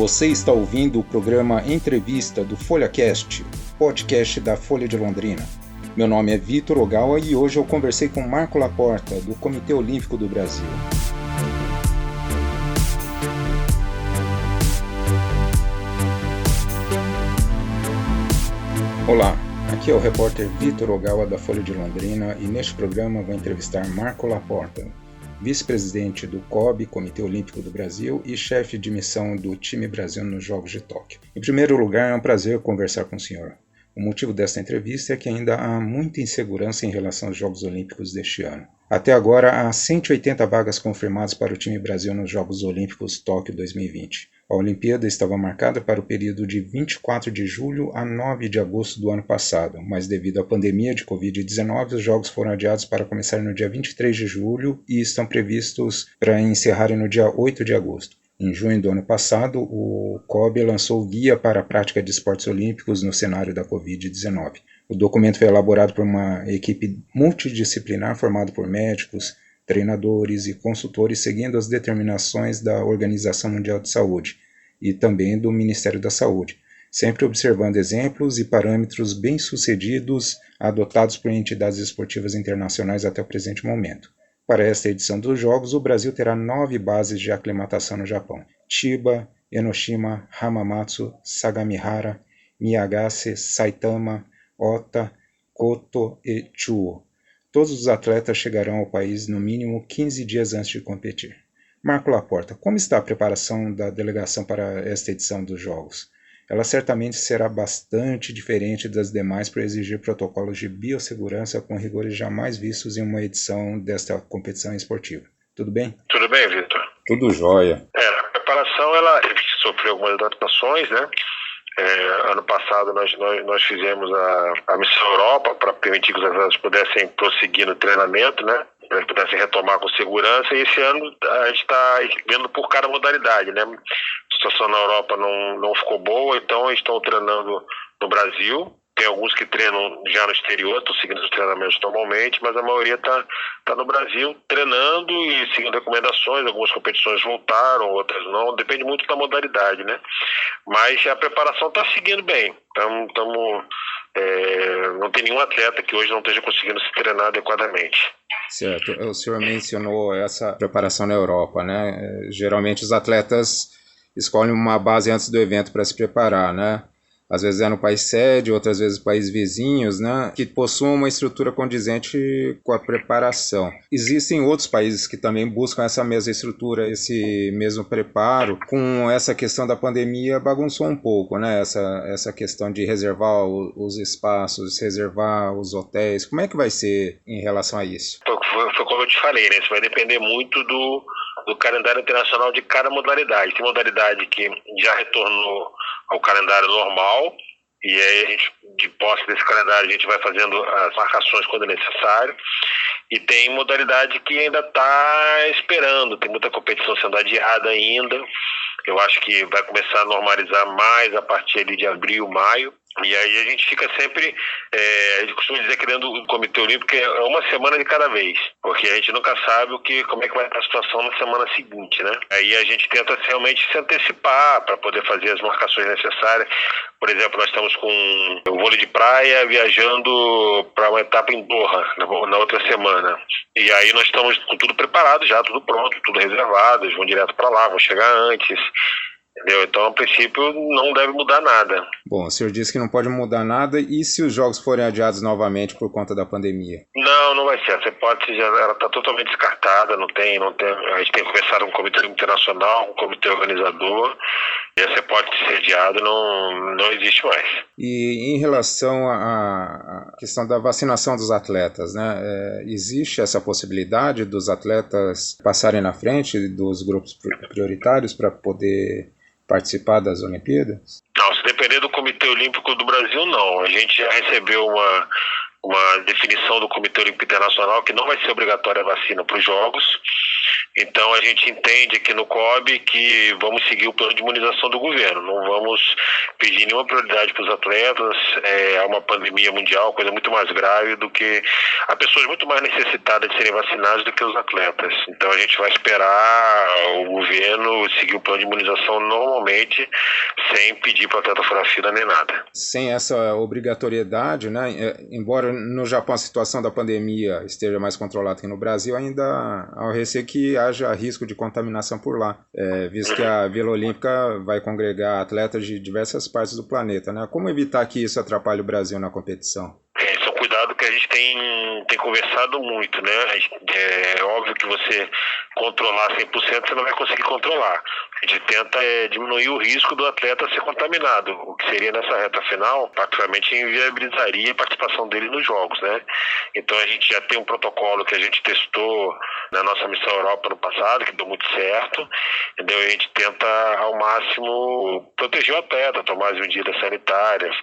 Você está ouvindo o programa Entrevista do FolhaCast, podcast da Folha de Londrina. Meu nome é Vitor Ogawa e hoje eu conversei com Marco Laporta, do Comitê Olímpico do Brasil. Olá, aqui é o repórter Vitor Ogawa da Folha de Londrina e neste programa vou entrevistar Marco Laporta, vice-presidente do COB, Comitê Olímpico do Brasil, e chefe de missão do time Brasil nos Jogos de Tóquio. Em primeiro lugar, é um prazer conversar com o senhor. O motivo desta entrevista é que ainda há muita insegurança em relação aos Jogos Olímpicos deste ano. Até agora, há 180 vagas confirmadas para o time Brasil nos Jogos Olímpicos Tóquio 2020. A Olimpíada estava marcada para o período de 24 de julho a 9 de agosto do ano passado, mas devido à pandemia de Covid-19, os Jogos foram adiados para começar no dia 23 de julho e estão previstos para encerrarem no dia 8 de agosto. Em junho do ano passado, o COB lançou o Guia para a Prática de Esportes Olímpicos no cenário da Covid-19. O documento foi elaborado por uma equipe multidisciplinar formada por médicos, treinadores e consultores, seguindo as determinações da Organização Mundial de Saúde e também do Ministério da Saúde, sempre observando exemplos e parâmetros bem-sucedidos adotados por entidades esportivas internacionais até o presente momento. Para esta edição dos Jogos, o Brasil terá 9 bases de aclimatação no Japão: Chiba, Enoshima, Hamamatsu, Sagamihara, Miyagase, Saitama, Ota, Koto e Chuo. Todos os atletas chegarão ao país no mínimo 15 dias antes de competir. Marco Laporta, como está a preparação da delegação para esta edição dos Jogos? Ela certamente será bastante diferente das demais por exigir protocolos de biossegurança com rigores jamais vistos em uma edição desta competição esportiva. Tudo bem? Tudo bem, Vitor. Tudo jóia. A preparação ela sofreu algumas adaptações, né? Ano passado nós fizemos a Missão Europa para permitir que os atletas pudessem prosseguir no treinamento, né? Para que pudessem retomar com segurança, e esse ano a gente está vendo por cada modalidade, né? A situação na Europa não ficou boa, então eles estão treinando no Brasil. Tem alguns que treinam já no exterior, estão seguindo os treinamentos normalmente, mas a maioria está no Brasil treinando e seguindo recomendações. Algumas competições voltaram, outras não, depende muito da modalidade, né? Mas a preparação está seguindo bem. Não tem nenhum atleta que hoje não esteja conseguindo se treinar adequadamente. Certo, o senhor mencionou essa preparação na Europa, né? Geralmente os atletas escolhem uma base antes do evento para se preparar, né? Às vezes é no país sede, outras vezes países vizinhos, né, que possuem uma estrutura condizente com a preparação. Existem outros países que também buscam essa mesma estrutura, esse mesmo preparo. Com essa questão da pandemia bagunçou um pouco, né, essa questão de reservar os espaços, reservar os hotéis. Como é que vai ser em relação a isso? Foi como eu te falei, né, isso vai depender muito do calendário internacional de cada modalidade. Tem modalidade que já retornou ao calendário normal, e aí a gente, de posse desse calendário, a gente vai fazendo as marcações quando é necessário. E tem modalidade que ainda está esperando, tem muita competição sendo adiada ainda. Eu acho que vai começar a normalizar mais a partir ali de abril, maio. E aí a gente fica sempre, a gente costuma dizer que dentro do Comitê Olímpico é uma semana de cada vez, porque a gente nunca sabe como é que vai estar a situação na semana seguinte, né? Aí a gente tenta realmente se antecipar para poder fazer as marcações necessárias. Por exemplo, nós estamos com o vôlei de praia viajando para uma etapa em Doha na outra semana. E aí nós estamos com tudo preparado já, tudo pronto, tudo reservado, eles vão direto para lá, vão chegar antes. Entendeu? Então, a princípio, não deve mudar nada. Bom, o senhor disse que não pode mudar nada, e se os jogos forem adiados novamente por conta da pandemia? Não vai ser. Essa hipótese ela está totalmente descartada, não tem, a gente tem conversado com o Comitê Internacional, com o Comitê Organizador, e essa hipótese de ser adiada não existe mais. E em relação à questão da vacinação dos atletas, né? Existe essa possibilidade dos atletas passarem na frente dos grupos prioritários para poder participar das Olimpíadas? Não, se depender do Comitê Olímpico do Brasil, não. A gente já recebeu uma definição do Comitê Olímpico Internacional que não vai ser obrigatória a vacina para os Jogos. Então a gente entende aqui no COB que vamos seguir o plano de imunização do governo, não vamos pedir nenhuma prioridade para os atletas. É uma pandemia mundial, coisa muito mais grave do que há pessoas muito mais necessitadas de serem vacinadas do que os atletas. Então a gente vai esperar o governo seguir o plano de imunização normalmente, sem pedir para o atleta furar fila nem nada. Sem essa obrigatoriedade, né? Embora no Japão a situação da pandemia esteja mais controlada que no Brasil, ainda há o receio que haja risco de contaminação por lá, visto que a Vila Olímpica vai congregar atletas de diversas partes do planeta, né? Como evitar que isso atrapalhe o Brasil na competição? Esse é um cuidado que a gente tem conversado muito, né? É óbvio que você controlar 100% você não vai conseguir controlar. A gente tenta diminuir o risco do atleta ser contaminado, o que seria nessa reta final, praticamente inviabilizaria a participação dele nos Jogos, né? Então a gente já tem um protocolo que a gente testou na nossa missão Europa no passado, que deu muito certo, entendeu? A gente tenta ao máximo proteger o atleta, tomar as medidas sanitárias,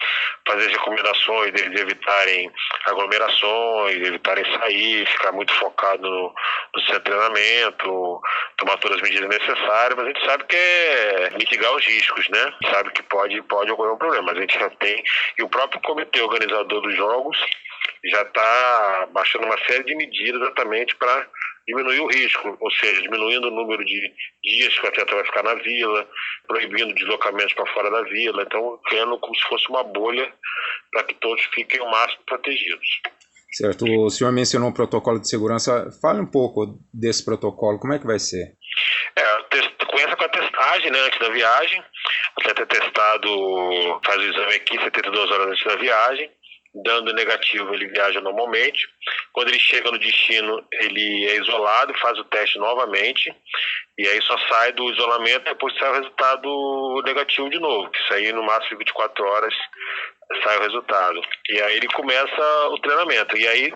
fazer as recomendações deles evitarem aglomerações, evitarem sair, ficar muito focado no seu treinamento, tomar todas as medidas necessárias, mas a gente sabe que é mitigar os riscos, né? A gente sabe que pode ocorrer um problema, mas a gente já tem, e o próprio comitê organizador dos Jogos já está baixando uma série de medidas exatamente para diminuir o risco, ou seja, diminuindo o número de dias que o atleta vai ficar na vila, proibindo deslocamentos para fora da vila, então criando como se fosse uma bolha para que todos fiquem o máximo protegidos. Certo, o senhor mencionou o protocolo de segurança, fale um pouco desse protocolo, como é que vai ser? Começa com a testagem, né, antes da viagem, o atleta é testado, faz o exame aqui 72 horas antes da viagem, dando negativo ele viaja normalmente. Quando ele chega no destino, ele é isolado, faz o teste novamente, e aí só sai do isolamento e depois sai o resultado negativo de novo, que isso aí no máximo de 24 horas sai o resultado. E aí ele começa o treinamento, e aí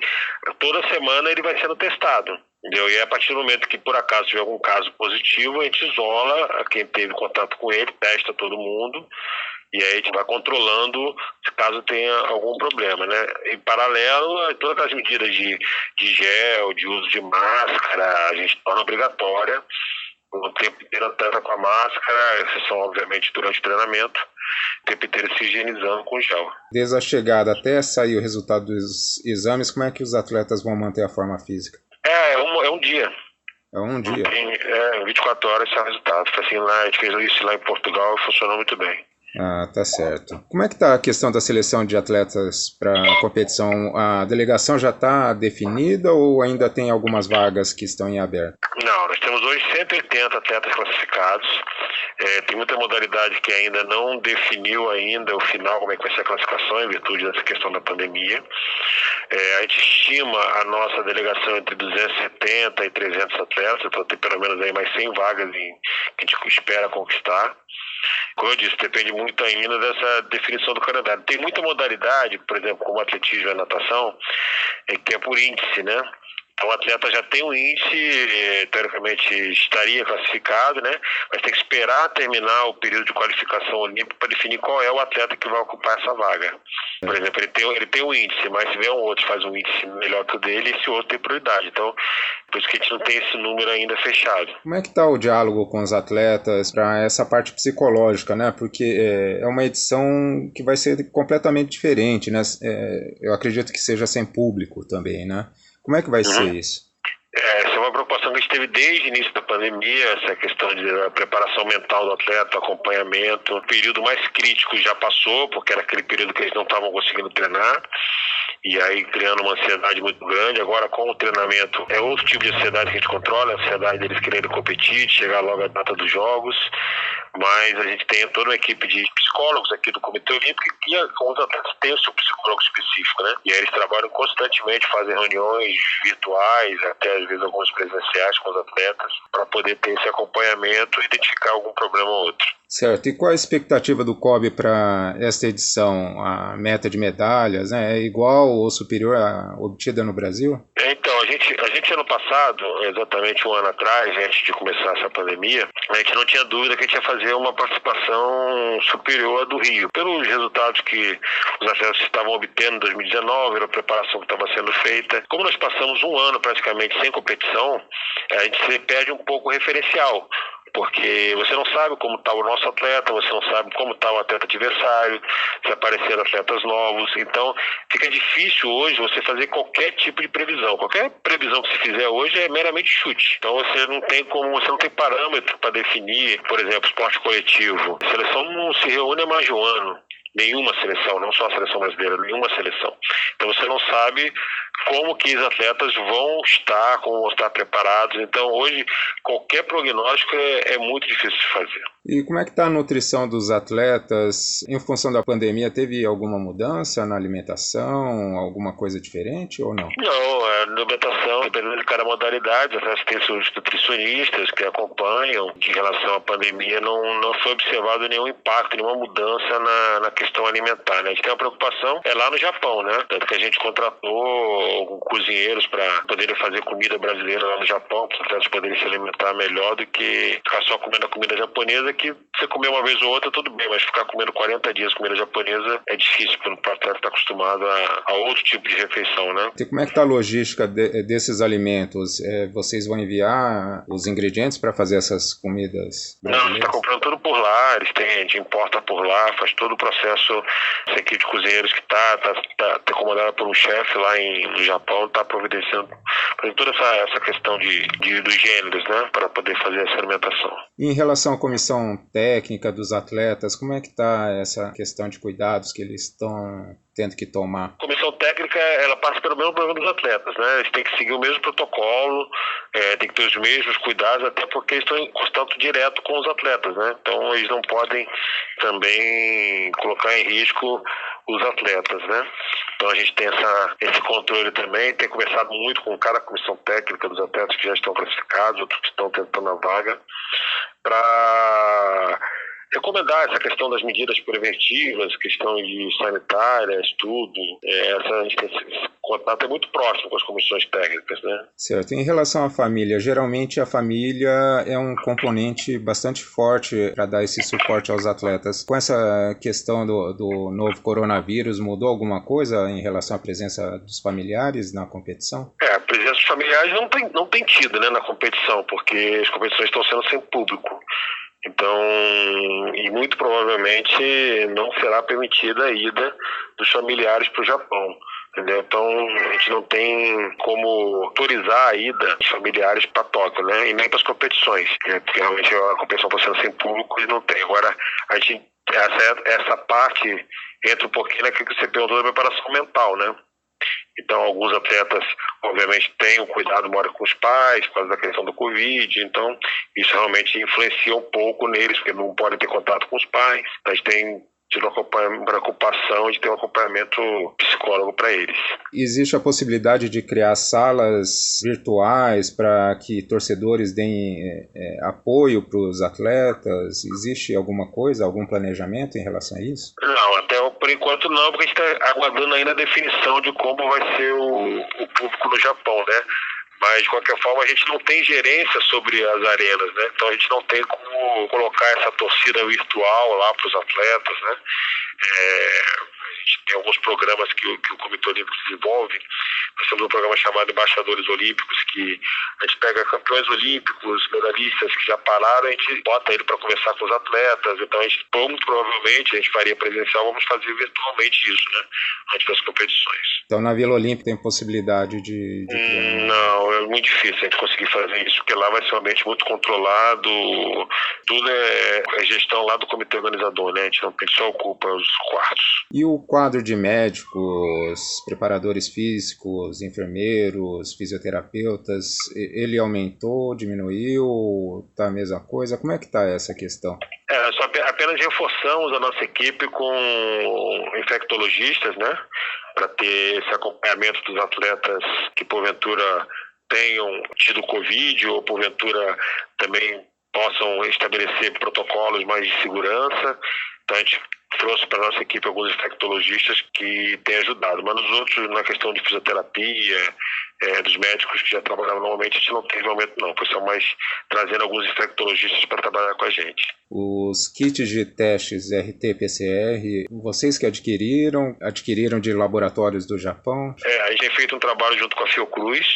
toda semana ele vai sendo testado. Entendeu? E a partir do momento que por acaso tiver algum caso positivo, a gente isola quem teve contato com ele, testa todo mundo, e aí a gente vai controlando se caso tenha algum problema, né? Em paralelo, todas as medidas de gel, de uso de máscara, a gente torna obrigatória o tempo inteiro atleta com a máscara, exceção obviamente durante o treinamento, o tempo inteiro se higienizando com gel. Desde a chegada até sair o resultado dos exames, como é que os atletas vão manter a forma física? É um dia. É um dia? Em 24 horas sai o resultado. Assim, lá, a gente fez isso lá em Portugal e funcionou muito bem. Ah, tá certo. Como é que está a questão da seleção de atletas para a competição? A delegação já está definida ou ainda tem algumas vagas que estão em aberto? Não, nós temos hoje 180 atletas classificados. Tem muita modalidade que ainda não definiu ainda o final, como é que vai ser a classificação, em virtude dessa questão da pandemia. A gente estima a nossa delegação entre 270 e 300 atletas, então tem pelo menos aí mais 100 vagas que a gente espera conquistar. Como eu disse, depende muito ainda dessa definição do calendário. Tem muita modalidade, por exemplo, como atletismo e natação, que é por índice, né? Então o atleta já tem um índice, teoricamente estaria classificado, né? Mas tem que esperar terminar o período de qualificação olímpica para definir qual é o atleta que vai ocupar essa vaga. Por exemplo, ele tem um índice, mas se vier um outro faz um índice melhor que o dele, esse outro tem prioridade. Então, por isso que a gente não tem esse número ainda fechado. Como é que está o diálogo com os atletas para essa parte psicológica, né? Porque é uma edição que vai ser completamente diferente, né? Eu acredito que seja sem público também, né? Como é que vai ser isso? Essa é uma preocupação que a gente teve desde o início da pandemia, essa questão de preparação mental do atleta, acompanhamento. O período mais crítico já passou, porque era aquele período que eles não estavam conseguindo treinar, e aí criando uma ansiedade muito grande. Agora, com o treinamento, é outro tipo de ansiedade que a gente controla, a ansiedade deles querendo competir, de chegar logo à data dos Jogos, mas a gente tem toda uma equipe de psicólogos aqui do Comitê Olímpico e com os atletas tem o seu psicólogo específico, né? E aí eles trabalham constantemente, fazem reuniões virtuais, até às vezes algumas presenciais com os atletas, para poder ter esse acompanhamento e identificar algum problema ou outro. Certo. E qual a expectativa do COB para esta edição? A meta de medalhas, né? É igual ou superior à obtida no Brasil? Então, a gente Durante o ano passado, exatamente um ano atrás, antes de começar essa pandemia, a gente não tinha dúvida que a gente ia fazer uma participação superior à do Rio. Pelos resultados que os atletas estavam obtendo em 2019, pela preparação que estava sendo feita. Como nós passamos um ano praticamente sem competição, a gente se perde um pouco o referencial. Porque você não sabe como está o nosso atleta, você não sabe como está o atleta adversário, se apareceram atletas novos. Então, fica difícil hoje você fazer qualquer tipo de previsão. Qualquer previsão que se fizer hoje é meramente chute. Então, você não tem parâmetro para definir, por exemplo, esporte coletivo. A seleção não se reúne há mais de um ano. Nenhuma seleção, não só a seleção brasileira, nenhuma seleção. Então você não sabe como que os atletas vão estar, como vão estar preparados. Então hoje qualquer prognóstico é muito difícil de fazer. E como é que está a nutrição dos atletas? Em função da pandemia, teve alguma mudança na alimentação, alguma coisa diferente ou não? Não, a alimentação, dependendo de cada modalidade, os atletas têm seus nutricionistas que acompanham. Em relação à pandemia, não foi observado nenhum impacto, nenhuma mudança na questão alimentar, né? A gente tem uma preocupação lá no Japão, né? Tanto que a gente contratou cozinheiros para poderem fazer comida brasileira lá no Japão, para os atletas poderem se alimentar melhor do que ficar só comendo a comida japonesa, que você comer uma vez ou outra tudo bem, mas ficar comendo 40 dias comida japonesa é difícil, porque o atleta está acostumado a outro tipo de refeição, né? E como é que está a logística desses alimentos? Vocês vão enviar os ingredientes para fazer essas comidas brasileiras? Não, a gente está comprando tudo por lá, a gente importa por lá, faz todo o processo. Essa equipe de cozinheiros que está comandada por um chefe lá no Japão, está providenciando toda essa questão dos gêneros, né, para poder fazer essa alimentação. E em relação à comissão técnica dos atletas, como é que está essa questão de cuidados que eles estão tendo que tomar? A comissão técnica, ela passa pelo mesmo problema dos atletas, né? Eles têm que seguir o mesmo protocolo, tem que ter os mesmos cuidados, até porque eles estão em contato direto com os atletas, né? Então eles não podem também colocar em risco os atletas, né? Então a gente tem esse controle também, tem conversado muito com cada comissão técnica dos atletas que já estão classificados, outros que estão tentando a vaga, para recomendar essa questão das medidas preventivas, questão de sanitárias, tudo. A gente tem esse contato é muito próximo com as comissões técnicas, né? Certo. Em relação à família, geralmente a família é um componente bastante forte para dar esse suporte aos atletas. Com essa questão do novo coronavírus, mudou alguma coisa em relação à presença dos familiares na competição? A presença dos familiares não tem tido, né, na competição, porque as competições estão sendo sem público. Então, e muito provavelmente não será permitida a ida dos familiares para o Japão, entendeu? Então, a gente não tem como autorizar a ida dos familiares para Tóquio, né? E nem para as competições, porque realmente a competição está sendo sem público e não tem. Agora, essa parte entra um pouquinho naquilo que você perguntou da preparação mental, né? Então, alguns atletas, obviamente, têm um cuidado maior com os pais, por causa da questão do Covid. Então, isso realmente influencia um pouco neles, porque não podem ter contato com os pais. Então, a gente tem tido uma preocupação de ter um acompanhamento psicólogo para eles. Existe a possibilidade de criar salas virtuais para que torcedores deem apoio para os atletas? Existe alguma coisa, algum planejamento em relação a isso? Não, por enquanto não, porque a gente está aguardando ainda a definição de como vai ser o público no Japão, né? Mas, de qualquer forma, a gente não tem gerência sobre as arenas, né? Então, a gente não tem como colocar essa torcida virtual lá para os atletas, né? A gente tem alguns programas que o Comitê Olímpico desenvolve. Nós temos um programa chamado Embaixadores Olímpicos, que a gente pega campeões olímpicos, medalhistas que já pararam, a gente bota ele para conversar com os atletas. Então, muito provavelmente, a gente faria presencial, vamos fazer virtualmente isso, né? Antes das competições. Então, na Vila Olímpica tem possibilidade de Não, é muito difícil a gente conseguir fazer isso, porque lá vai ser um ambiente muito controlado, tudo é gestão lá do comitê organizador, né? A gente só ocupa os quartos. E o quadro de médicos, preparadores físicos, enfermeiros, fisioterapeutas, ele aumentou, diminuiu, tá a mesma coisa? Como é que está essa questão? Apenas reforçamos a nossa equipe com infectologistas, né? Para ter esse acompanhamento dos atletas que porventura tenham tido Covid ou porventura também possam estabelecer protocolos mais de segurança. Então a gente trouxe para a nossa equipe alguns infectologistas que têm ajudado, mas nos outros, na questão de fisioterapia, dos médicos que já trabalhavam normalmente, a gente não teve aumento não, foi só mais trazendo alguns infectologistas para trabalhar com a gente. Os kits de testes RT-PCR, vocês que adquiriram de laboratórios do Japão? A gente tem feito um trabalho junto com a Fiocruz.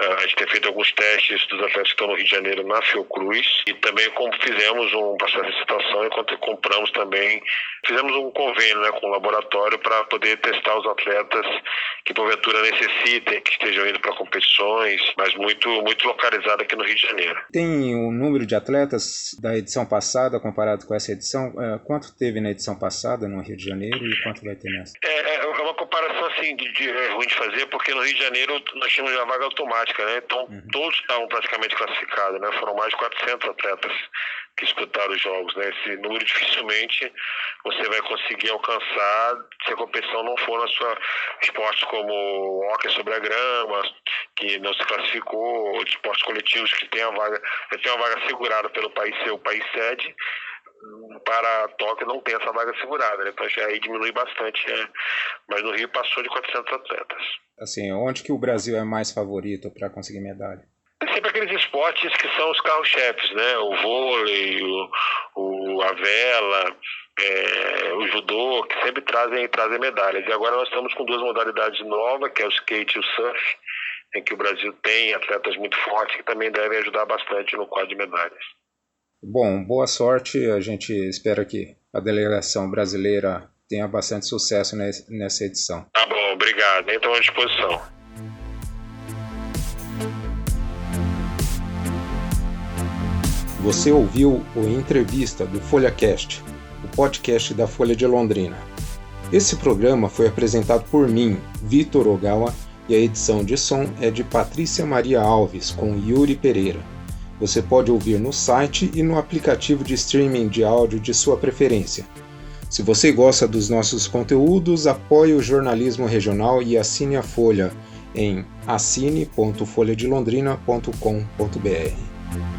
A gente tem feito alguns testes dos atletas que estão no Rio de Janeiro na Fiocruz e também fizemos um processo de licitação enquanto compramos também, fizemos um convênio, né, com o laboratório para poder testar os atletas que porventura necessitem, que estejam indo para competições, mas muito localizado aqui no Rio de Janeiro. Tem o número de atletas da edição passada comparado com essa edição? Quanto teve na edição passada no Rio de Janeiro e quanto vai ter nessa? É uma comparação assim, ruim de fazer, porque no Rio de Janeiro nós tínhamos a vaga automática, né? Então todos estavam praticamente classificados, né? Foram mais de 400 atletas que disputaram os jogos, né? Esse número dificilmente você vai conseguir alcançar se a competição não for na sua esportes como hóquei sobre a grama, que não se classificou, esportes coletivos que tem uma vaga segurada pelo país ser o país sede. Para Tóquio não tem essa vaga segurada, né? Então aí diminui bastante, mas no Rio passou de 400 atletas. Assim, onde que o Brasil é mais favorito para conseguir medalha? Tem sempre aqueles esportes que são os carro-chefes, né? O vôlei, a vela, o judô, que sempre trazem medalhas. E agora nós estamos com duas modalidades novas, que é o skate e o surf, em que o Brasil tem atletas muito fortes que também devem ajudar bastante no quadro de medalhas. Bom, boa sorte. A gente espera que a delegação brasileira tenha bastante sucesso nessa edição. Tá bom, obrigado. Então à disposição. Você ouviu o Entrevista do FolhaCast, o podcast da Folha de Londrina. Esse programa foi apresentado por mim, Vitor Ogawa, e a edição de som é de Patrícia Maria Alves, com Yuri Pereira. Você pode ouvir no site e no aplicativo de streaming de áudio de sua preferência. Se você gosta dos nossos conteúdos, apoie o jornalismo regional e assine a Folha em assine.folhadelondrina.com.br.